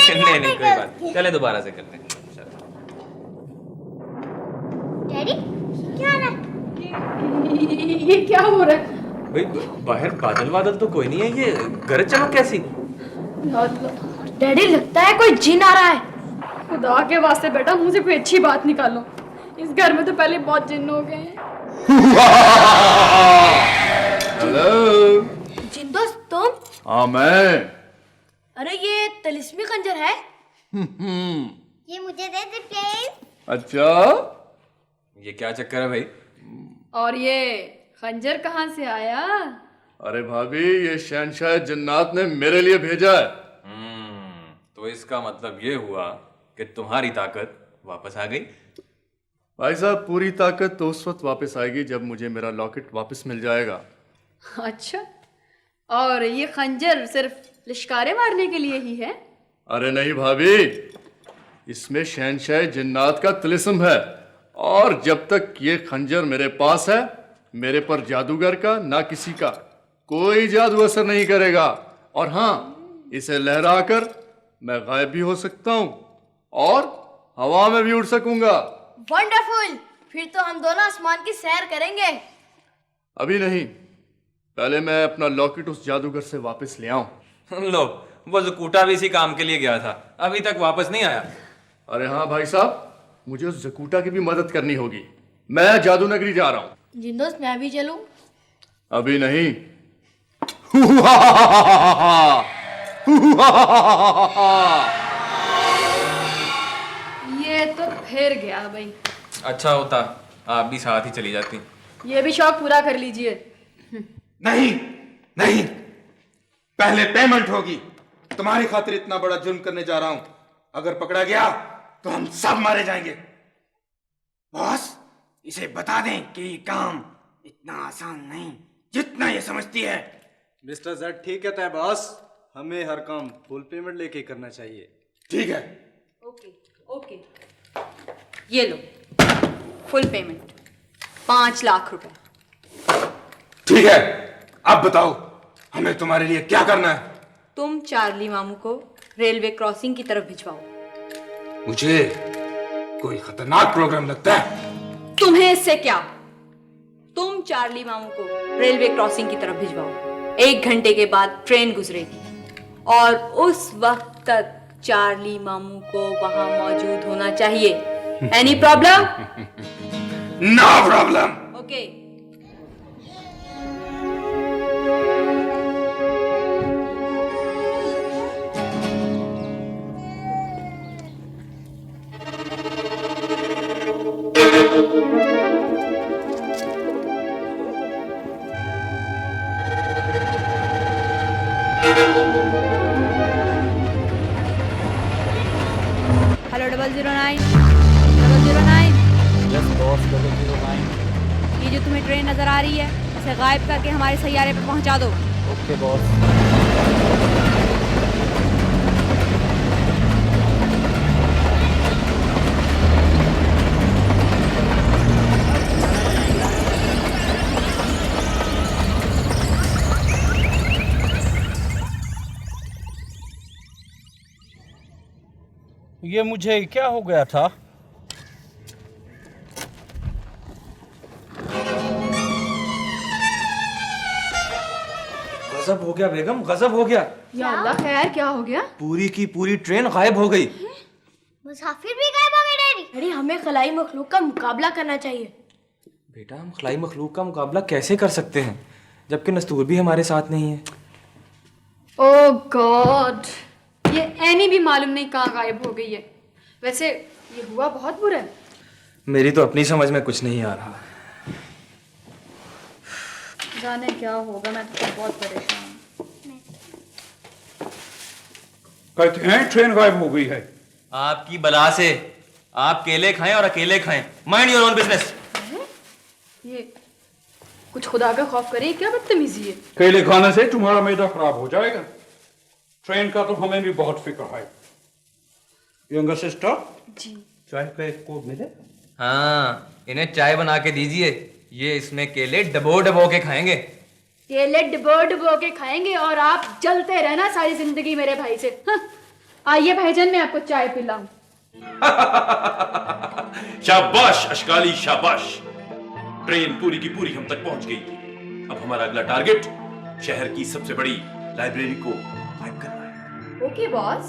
नहीं नहीं कोई बात, चले दोबारा से करते हैं। डैडी क्या हो रहा है? ये क्या हो रहा है? भाई बाहर बादल बादल तो कोई नहीं है, ये गरज चमक कैसी? डैडी लगता है कोई जिन आ रहा है। खुदा के वास्ते बेटा मुंह से कोई अच्छी बात निकालो, इस घर में तो पहले बहुत जिन हो गए हैं। हेलो जिन दोस्त तुम? हाँ मैं। अरे ये तिलिस्मी खंजर है। ये मुझे दे दे प्लीज। अच्छा ये क्या चक्कर है भाई? और ये खंजर कहाँ से आया? अरे भाभी ये शहंशाह जन्नात ने मेरे लिए भेजा है। तो इसका मतलब ये हुआ कि तुम्हारी ताकत वापस आ गई। भाई साहब पूरी ताकत तो उस वक्त वापस आएगी जब मुझे मेरा लॉकेट वापस मिल जाएगा। अच्छा, और ये खंजर सिर्फ लिश्कारे मारने के लिए ही है? अरे नहीं भाभी, इसमें शहंशाह जन्नात का तिलिस्म है, और जब तक ये खंजर मेरे पास है मेरे पर जादूगर का ना किसी का कोई जादू असर नहीं करेगा। और हाँ, इसे लहराकर मैं गायब भी हो सकता हूँ और हवा में भी उड़ सकूंगा। वंडरफुल, फिर तो हम दोनों आसमान की सैर करेंगे। अभी नहीं, पहले मैं अपना लॉकेट उस जादूगर से वापस ले आऊं। लो, वो जकूटा भी इसी काम के लिए गया था, अभी तक वापस नहीं आया। अरे हाँ भाई साहब, मुझे उस जकूटा की भी मदद करनी होगी। मैं जादू नगरी जा रहा हूँ। जिन दोस्त मैं भी चलूं? अभी नहीं। ये तो फिर गया भाई। अच्छा होता आप भी साथ ही चली जाती। ये भी शौक पूरा कर लीजिए। नहीं नहीं, पहले पेमेंट होगी। तुम्हारी खातिर इतना बड़ा जुर्म करने जा रहा हूं, अगर पकड़ा गया तो हम सब मारे जाएंगे। बॉस, इसे बता दें कि ये काम इतना आसान नहीं जितना ये समझती है। मिस्टर जेड ठीक कहता है बॉस, हमें हर काम फुल पेमेंट लेके करना चाहिए। ठीक है। ओके ओके, ये लो फुल पेमेंट 5 लाख रुपए। ठीक है, अब बताओ हमें तुम्हारे लिए क्या करना है। तुम चार्ली मामू को रेलवे क्रॉसिंग की तरफ भिजवाओ। मुझे कोई खतरनाक प्रोग्राम लगता है। तुम्हें इससे क्या? तुम चार्ली मामू को रेलवे क्रॉसिंग की तरफ भिजवाओ। 1 घंटे के बाद ट्रेन गुजरेगी और उस वक्त तक चार्ली मामू को वहां मौजूद होना चाहिए। Any problem? No problem. Okay. Hello 009 009। Yes boss 009। ये जो तुम्हें ट्रेन नजर आ रही है इसे गायब करके हमारे सैयारे पे पहुंचा दो। Okay boss. ये मुझे क्या हो गया था? गजब हो गया बेगम, गजब हो गया। या अल्लाह, खैर क्या हो गया? पूरी की पूरी ट्रेन गायब हो गई। मुसाफिर भी गायब हो गए डैडी। डैडी हमें खलाई मखलूक का मुकाबला करना चाहिए। बेटा हम खलाई मखलूक का मुकाबला कैसे कर सकते हैं जबकि नस्तूर भी हमारे साथ नहीं है। ओह गॉड, ये एनी भी मालूम नहीं कहाँ गायब हो गई है। वैसे ये हुआ बहुत बुरा है। मेरी तो अपनी समझ में कुछ नहीं आ रहा। जाने क्या होगा, मैं तो बहुत परेशान हूँ। कहते हैं ट्रेन गायब हो गई है। आपकी बला से आप केले खाएं और अकेले खाएं। Mind your own business. ये कुछ खुदा का खौफ करे, क्या बदतमीजी है। केले खाने से तुम्हारा मैदा खराब हो जाएगा। ट्रेन का तो हमें भी बहुत फिक्र है। यंगर सिस्टर जी। चाय का एक कोप मिले? हाँ, इन्हें चाय बना के दीजिए, ये इसमें केले डबो डबो के खाएंगे। केले डबो डबो के खाएंगे और आप जलते रहना सारी जिंदगी मेरे भाई से। हाँ। आइए भाईजान, मैं आपको चाय पिलाऊं। शाबाश अश्काली शाबाश। ट्रेन पूरी की पूरी हम तक पहुंच गई। अब हमारा अगला टारगेट शहर की सबसे बड़ी लाइब्रेरी को गायब करना है। Okay boss.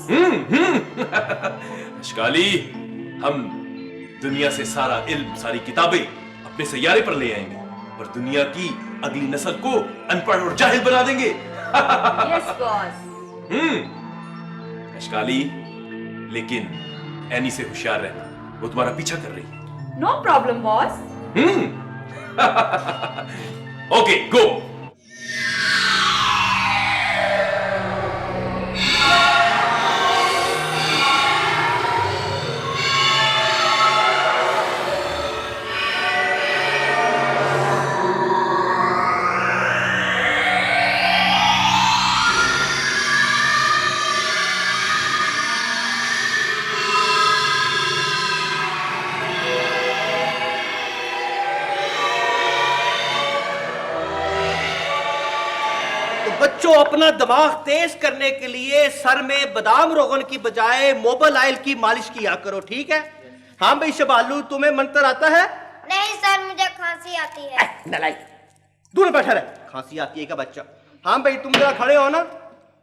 अश्काली, हम दुनिया से सारा इल्म, सारी किताबें अपने सैयारे पर ले आएंगे और दुनिया की अगली नस्ल को अनपढ़ और जाहिल बना देंगे। Yes boss. अश्काली, लेकिन एनी से होशियार रहना, वो तुम्हारा पीछा कर रही है। No problem boss. Okay go. बच्चों, अपना दिमाग तेज करने के लिए सर में बादाम रोगन की बजाय मोबाइल ऑयल की मालिश किया करो, ठीक है? हाँ भाई शबालू, तुम्हें मंत्र आता है? नहीं सर, मुझे खांसी आती है। नलाई, दूर बैठा रहे। खांसी आती है का बच्चा? हाँ भाई, तुम जरा खड़े हो ना,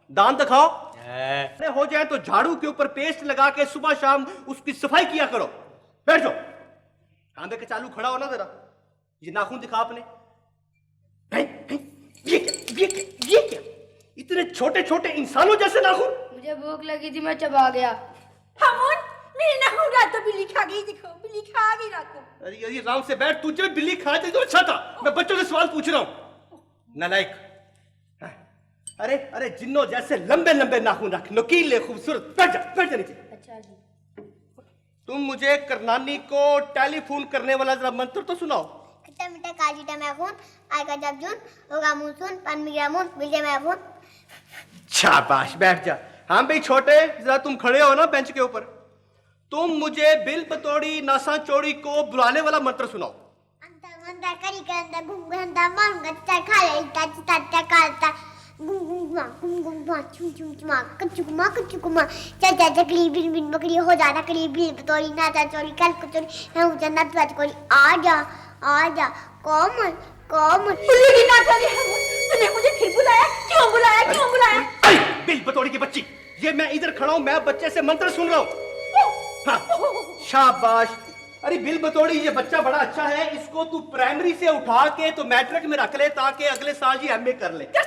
दांत दिखाओ। अरे हो जाए तो झाड़ू के ऊपर पेस्ट लगा के सुबह शाम उसकी सफाई किया करो। बैठ जाओ। हाँ भाई, चालू खड़ा हो ना जरा। ये नाखून दिखा अपने। ये क्या? इतने छोटे छोटे इंसानों जैसे नाखून। मुझे भूख लगी थी, मैं चबा गया। हमून, मेरे नाखून रात तो बिल्ली खा गई। देखो, बिल्ली खा गई रात को। अरे आराम से बैठ। तुझे बिल्ली खा जाती तो अच्छा था। मैं बच्चों से सवाल पूछ रहा हूँ। नालायक। अरे अरे, जिन्नों जैसे लंबे लंबे नाखून रख, नुकीले, खूबसूरत। बैठ जा नीचे। अच्छा जी। तुम मुझे करनानी को टेलीफोन करने वाला जरा मंत्र तो सुनाओ। खट्टा मीठा काजीटा मैखून, आएगा जब जून, होगा मूनसून, पान में गिरा मून, मिल जाए मैखून। शाबाश, बैठ जा। हाँ भाई छोटे, जरा तुम खड़े हो ना बेंच के ऊपर। तुम मुझे बिल बतौड़ी नासा चौड़ी को बुलाने वाला मंत्र सुनाओ। अंदर मंदा करी करंदा घुंघंदा मांगा खा ले ता कालता गुंगुमा गुंगुमा चुम चुम चुमा कचुकुमा चाचा चकली बिन बिन बकरी हो जाता कली बिल बतौड़ी नासा चौड़ी कल कचौड़ी हम जन्नत बात कोई आ जा कौन बिल्ली की नाक वाली हमून, तूने मुझे फिर बुलाया? क्यों बुलाया? बिल बतौड़ी की बच्ची, ये मैं इधर खड़ा हूँ, मैं बच्चे से मंत्र सुन रहा हूँ। हाँ, शाबाश। अरे बिल बतौड़ी, ये बच्चा बड़ा अच्छा है, इसको तू प्राइमरी से उठा के तो मैट्रिक में रख ले ताकि अगले साल ये एमए कर ले। कर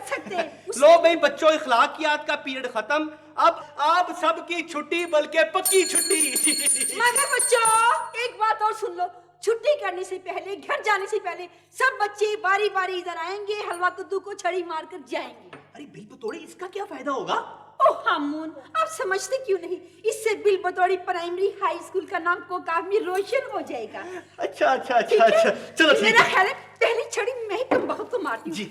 सकते। लो भाई बच्चों, इखलाकियात का पीरियड खत्म। अब आप सबकी छुट्टी, बल्कि पक्की छुट्टी। मगर बच्चों, एक बात और सुन लो। छुट्टी करने से पहले, घर जाने से पहले सब बच्चे बारी बारी इधर आएंगे, हलवा कद्दू को छड़ी मारकर जाएंगे। अरे बिल बतौड़ी, इसका क्या फायदा होगा? ओह हमून, आप समझते क्यों नहीं? इससे बिल बतौड़ी प्राइमरी हाई स्कूल का नाम को काफी रोशन हो जाएगा। अच्छा। चलो ठीक मेरा है। ख्याल है पहली छड़ी मैं ही तुम बहुत को मारती हूँ। जी।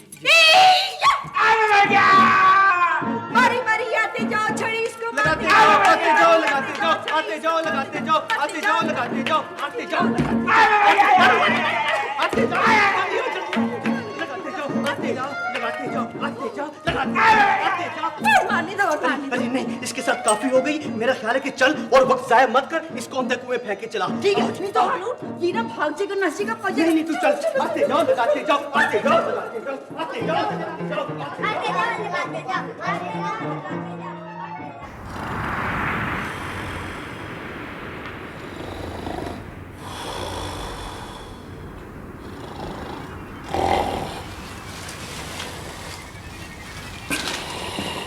बारी आते जाओ, छड़ी इसको लगाते जाओ, आते जाओ, लगाते जाओ, आते जाओ, लगाते जाओ, आते जाओ, लगाते जाओ, आते जाओ, आते जाओ, मारने दो। अरे नहीं, इसके साथ काफी हो गई। मेरा ख्याल है कि चल और वक्त जाया मत कर, इसको अंदर कुएं फेंक के चला। ठीक है, नहीं तो हानून ये ना भाग जाएगा, नसी का पजा। नहीं तू चल। आते जाओ, लगाते जाओ, आते जाओ, लगाते जाओ, आते जाओ, लगाते जाओ, लगाते जाओ।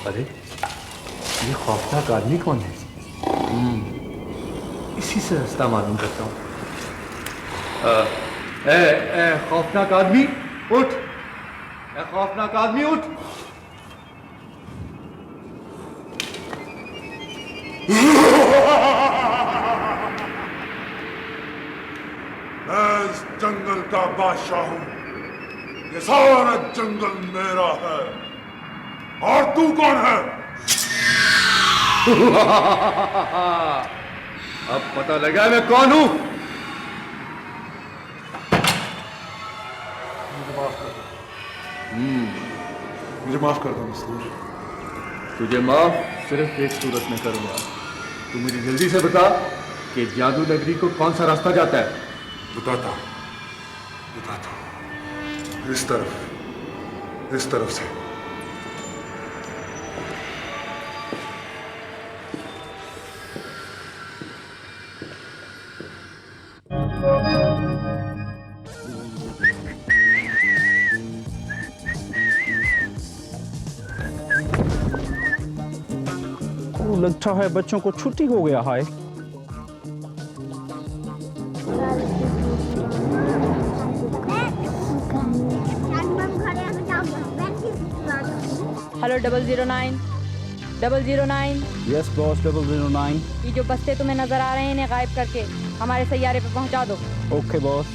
अरे ये खौफनाक आदमी कौन है? इसी से रास्ता मालूम करता हूँ। खौफनाक आदमी उठ! खौफनाक आदमी उठ! मैं इस जंगल का बादशाह हूं। ये सारा जंगल मेरा है। और तू कौन है? अब पता लगा मैं कौन हूं। मुझे माफ कर दो मजदूर। तुझे माफ सिर्फ एक सूरत में करूंगा। तू मुझे जल्दी से बता कि जादू नगरी को कौन सा रास्ता जाता है। बताता हूं। इस तरफ से। लगता है बच्चों को छुट्टी हो गया है। हेलो 009 009। Yes boss 009। ये जो बस्ते तुम्हें नजर आ रहे हैं इन्हें गायब करके हमारे सैयारे पे पहुंचा दो। Okay boss.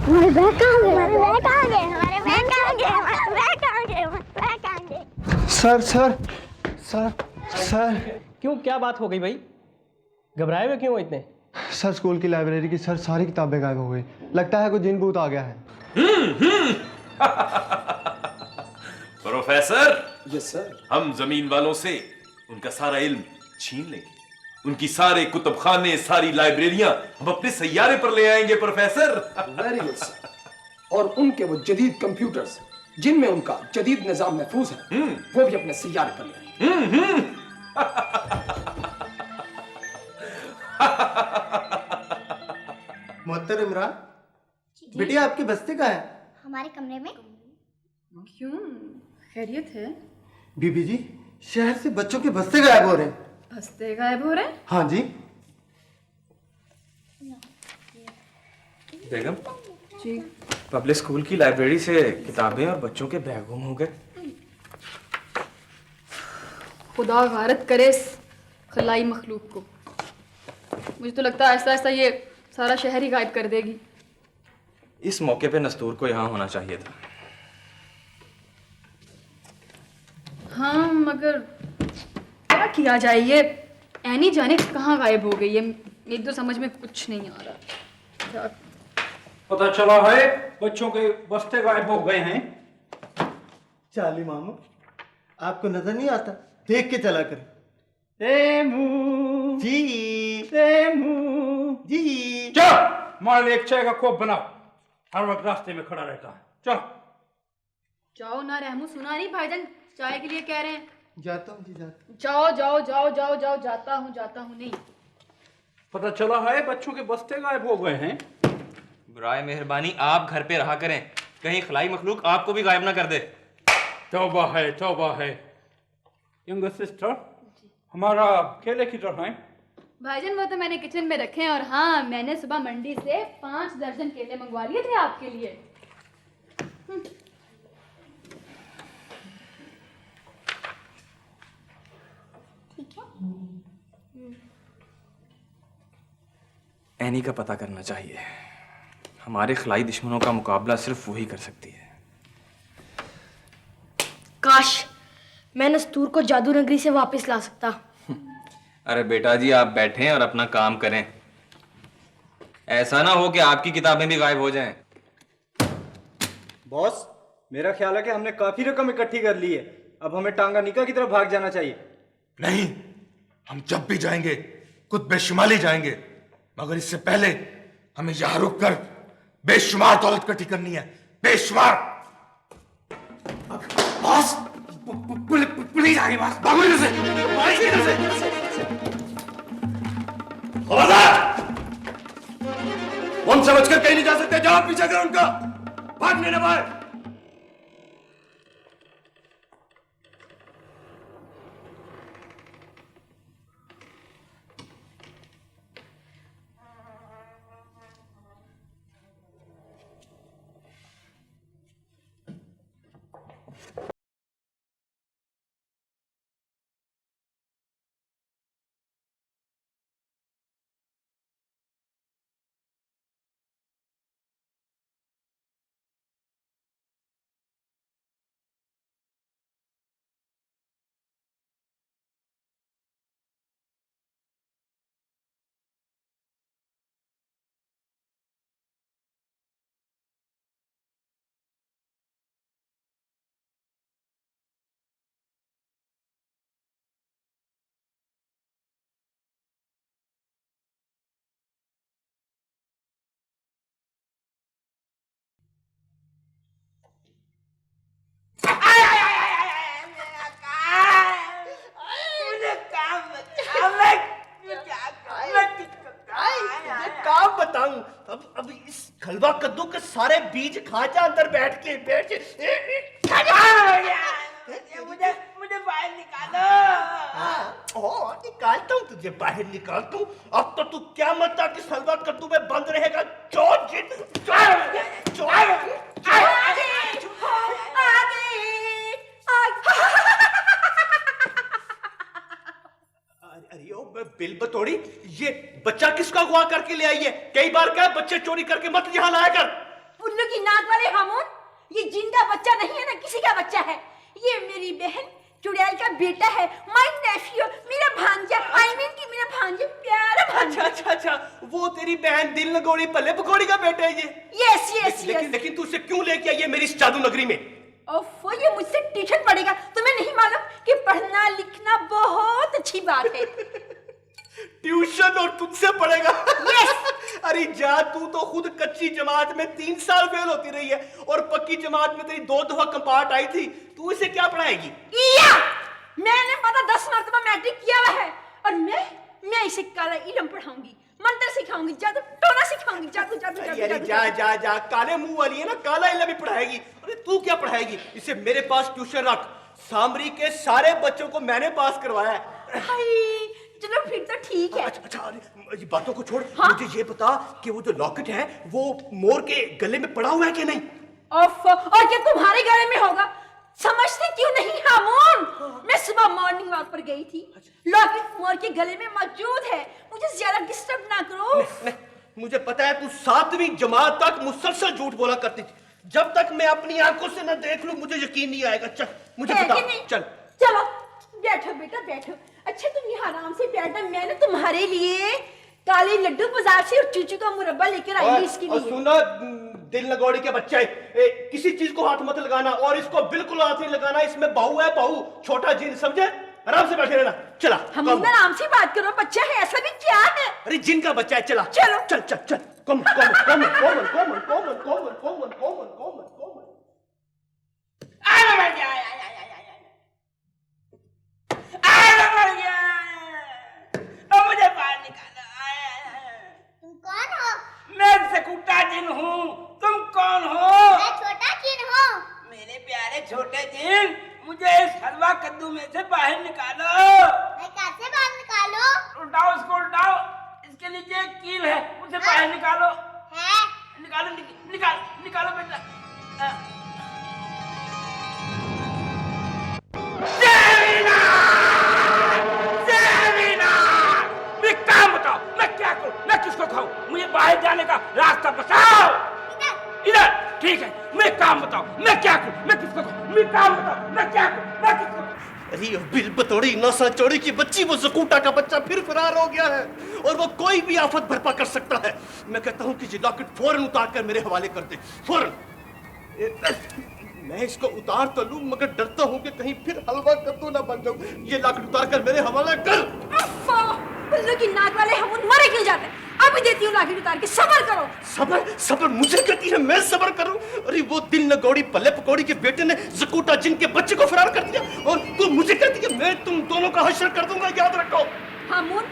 हमारे बैग कहाँ गए? हमारे बैग कहाँ गए? हमारे बैग कहाँ गए? हमारे बैग कहाँ गए? हमारे बैग कहाँ गए? सर सर सर सर क्यों, क्या बात हो गई भाई? घबराए हुए क्यों हो इतने? सर स्कूल की लाइब्रेरी की सर सारी किताबें गायब हो गई। लगता है कोई जिन भूत आ गया है। प्रोफेसर। Yes sir. हम जमीन वालों से उनका सारा इल्म छीन लेंगे। उनकी सारे कुतुब खाने, सारी लाइब्रेरियां हम अपने सैयारे पर ले आएंगे प्रोफेसर। Very good sir. और उनके वो जदीद कंप्यूटर्स जिनमें उनका जदीद निजाम महफूज है वो भी अपने सैयारे पर ले आएंगे। मोहत्तर इमरान, बिटिया आपकी बस्ती कहाँ है? हमारे कमरे में। क्यों, खैरियत है? बीबी जी, शहर से बच्चों के बस्ते गायब हो रहे हैं। बस्ते गायब हो रहे हैं? हाँ जी। बेगम जी। पब्लिक स्कूल की लाइब्रेरी से किताबें और बच्चों के बैग गुम हो गए। खुदा गारत करे इस खलाई मखलूक को। मुझे तो लगता है ऐसा ऐसा ये सारा शहर ही गायब कर देगी। इस मौके पे नस्तूर को यहाँ होना चाहिए था। हाँ, मगर क्या किया जाए? ये ऐनी जाने कहाँ गायब हो गई है। मेरी तो समझ में कुछ नहीं आ रहा। क्या पता चला है बच्चों के बस्ते गायब हो गए हैं। चार्ली मामू, आपको नजर नहीं आता? देख के चला कर। रेमू जी, रेमू जी। चल मार ले, एक चाय का कोप बनाओ। हर वक्त रास्ते में खड़ा रहता है। चल जाओ ना रहमू, सुना नहीं भाईजान चाय के लिए कह रहे हैं। जाता हूँ जी, जाता हूँ। जाओ जाओ जाओ जाओ जाओ, जाता हूँ नहीं। पता चला है बच्चों के बस्ते गायब हो गए हैं। बुराए मेहरबानी आप घर पे रहा करें, कहीं खलाई मखलूक आपको भी गायब ना कर दे। तौबा है, तौबा है। यंगर सिस्टर, हमारा केले किधर हैं? भाईजान वो तो मैंने किचन में रखे हैं। और हाँ, मैंने सुबह मंडी से 5 दर्जन केले मंगवा लिए थे आपके लिए। एनी का पता करना चाहिए। हमारे खलाई दुश्मनों का मुकाबला सिर्फ वही कर सकती है। काश मैं नस्तूर को जादू नगरी से वापस ला सकता। अरे बेटा जी, आप बैठें और अपना काम करें। ऐसा ना हो कि आपकी किताबें भी गायब हो जाएं। बॉस, मेरा ख्याल है कि हमने काफी रकम इकट्ठी कर ली है। अब हमें टांगानिका की तरफ भाग जाना चाहिए। नहीं, हम जब भी जाएंगे कुतबे शुमाली जाएंगे, मगर इससे पहले हमें यहां रुककर बेशुमार दौलत इकट्ठी करनी है। बेशुमार। बॉस, पुलिस आ गई बॉस। भागो इधर से, भागो इधर से। खबरदार! हम समझकर कहीं नहीं जा सकते। जाओ पीछे करो उनका, भागने न पाए। काम बताऊं, अब इस खलवा कद्दू के सारे बीज खा जा अंदर बैठ के मुझे बाहर निकालो। निकालता हूँ तुझे, बाहर निकालता हूँ। अब तो तू क्या मत कि हलवा कद्दू में बंद रहेगा। अरे ओ बिल बतौड़ी, ये बच्चा किसका अगवा करके ले आई है? कई बार कहा बच्चे चोरी करके मत यहाँ लाया कर। उल्लू की नाक वाले हामून, ये जिंदा बच्चा नहीं है ना किसी का बच्चा है। ये मेरी बहन चुड़ैल का बेटा है, माय नेफ्यू, मेरा भांजा, आई मीन कि मेरा भांजा, प्यारा भांजा। अच्छा, वो तेरी बहन दिल लगोड़ी पल्ले पकौड़ी का बेटा है ये? यस। लेकिन तू उसे क्यों लेके आई है मेरी इस जादू नगरी में? ओफो, ये मुझसे ट्यूशन पढ़ेगा। तुम्हें नहीं मालूम कि पढ़ना लिखना बहुत अच्छी बात है। ट्यूशन और तुझसे पढ़ेगा? यस। अरे जा, तू तो खुद कच्ची जमात में 3 साल फेल होती रही है और पक्की जमात में तेरी 2 दफा कंपार्ट आई थी। तू इसे क्या पढ़ाएगी? मैंने पता 10 मरतबा मैट्रिक किया हुआ है और मैं इसे काला इल्म पढ़ाऊंगी, मंत्र सिखाऊंगी, जादू टोना सिखाऊंगी, जादू। जा, काले मुंह वाली है ना, काला इल्म भी पढ़ाएगी। अरे तू क्या पढ़ाएगी इसे? मेरे पास ट्यूशन रख। सामरी के सारे बच्चों को मैंने पास करवाया है। चलो फिर तो ठीक है। अच्छा, ये बातों को छोड़। हाँ? मुझे ये बता कि वो जो लॉकेट है वो मोर के गले में पड़ा हुआ है कि नहीं? और क्या तुम्हारे गले में होगा? समझते क्यों नहीं हामून? मैं सुबह मॉर्निंग वॉक पर गई थी, लॉकेट मोर के गले में मौजूद है। मुझे ज्यादा डिस्टर्ब ना करो। नहीं, मुझे पता है तू 7वीं जमात तक मुसलसल झूठ बोला करती थी। जब तक मैं अपनी आंखों से न देख लूं मुझे यकीन नहीं आएगा। चल मुझे बता। चलो बैठो बेटा, बैठो। अच्छा तुम यहाँ आराम से बैठना, मैंने तुम्हारे लिए काले लड्डू बाजार से और चूचू का मुरब्बा लेकर आई हूँ इसके लिए। सुनो दिल लगौड़ी के बच्चे, किसी चीज को हाथ मत लगाना और इसको बिल्कुल हाथ नहीं लगाना। इसमें बहू है, बहू, छोटा जिन, समझे? आराम से बैठे रहना। चला हम आराम से बात करो, बच्चा है ऐसा भी क्या है? अरे जिन का बच्चा है। चला चल। कम मुझे बाहर निकालो। तुम कौन हो? मैं जकूटा जिन हूँ। तुम कौन हो? मैं छोटा जिन हूँ। मेरे प्यारे छोटे जिन, मुझे इस हलवा कद्दू में से बाहर निकालो। मैं कैसे बाहर निकालो? उल्टाओ इसको, उल्टाओ। इसके नीचे एक कील है, उसे बाहर निकालो। है? निकालो बेटा। काम बताओ, मैं क्या करूं? मैं किसको खाऊं? मुझे बाहर जाने का रास्ता बताओ। इधर ठीक है। मैं काम बताओ, मैं क्या करूं? मैं किसको खाऊं? मैं काम बताओ, मैं क्या करूं? मैं किसको? अरे बिल बतौड़ी नौसा चौड़ी की बच्ची, वो जकूटा का बच्चा फिर फरार हो गया है और वो कोई भी आफत बर्पा कर सकता है। मैं कहता हूं कि ये लॉकेट फौरन उतार कर मेरे हवाले कर दे, फौरन। मैं इसको उतार तो लूं मगर डरता हूं कि कहीं फिर हलवा कद्दू ना बन जाऊं। ये लॉकेट उतार कर मेरे हवाले कर। उल्लू की नाक वाले हम मरे क्यों जाते हैं? अभी देती हूँ लॉकेट उतार के, सब्र करो। सब्र मुझे कहती है, मैं सब्र करूं? अरे वो दिल लगौड़ी पल्ले पकौड़ी के बेटे ने जकूटा जिन के बच्चे को फरार कर दिया और तू मुझे कहती है मैं तुम दोनों का हश्र कर दूंगा। याद रखो। हामून,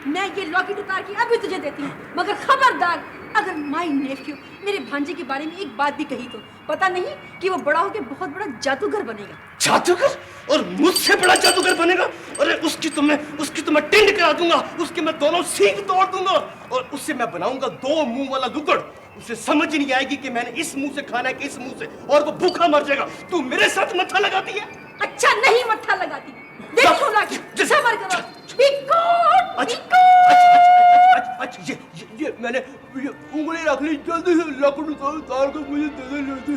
मैं ये लॉकेट उतार के अभी तुझे देती हूँ, मगर खबरदार अगर माय नेफ्यू मेरे भांजे के बारे में एक बात भी कही तो पता नहीं कि वो बड़ा होकर बहुत बड़ा जादूगर बनेगा। जादूगर? और मुझसे बड़ा जादूगर बनेगा? अरे उसकी तो मैं टिंड करा दूंगा, उसके मैं दोनों सींग तोड़ दूंगा और उससे मैं बनाऊंगा 2 मुंह वाला लुकड़। उसे समझ ही नहीं आएगी कि मैंने इस मुंह से खाना है कि इस मुंह से, और वो भूखा मर जाएगा। तू मेरे साथ मत्था लगाती है? अच्छा नहीं मत्था लगाती, देखो लॉकेट, सब्र करो। अच्छा, ये मैंने ये उंगली रख ली, जल्दी से लकड़ उतार कर मुझे दे दे।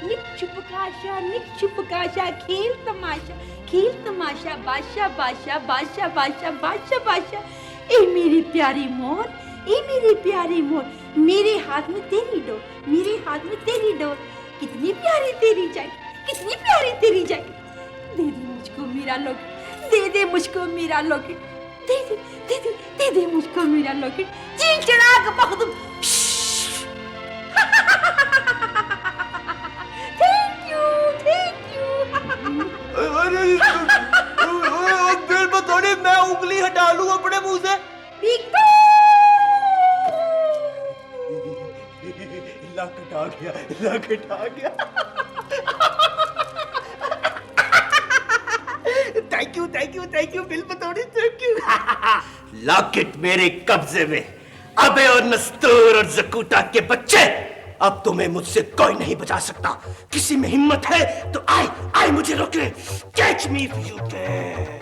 निक छुपकाशा खेल तमाशा बादशाह। ए मेरी प्यारी मोर, मेरे हाथ में तेरी डोर, कितनी प्यारी तेरी जैकेट, दे दे मुझको मेरा लॉकेट, दे मुझको मेरा लॉकेट, जी चढ़ा के पकड़ दूं। गया, लॉकेट आ गया। Thank you bill Pataudi, thank you. Locket मेरे कब्जे में। अबे और नस्तूर और जकूटा के बच्चे, अब तुम्हें मुझसे कोई नहीं बचा सकता। किसी में हिम्मत है तो आए मुझे रोक ले। Catch me if you can.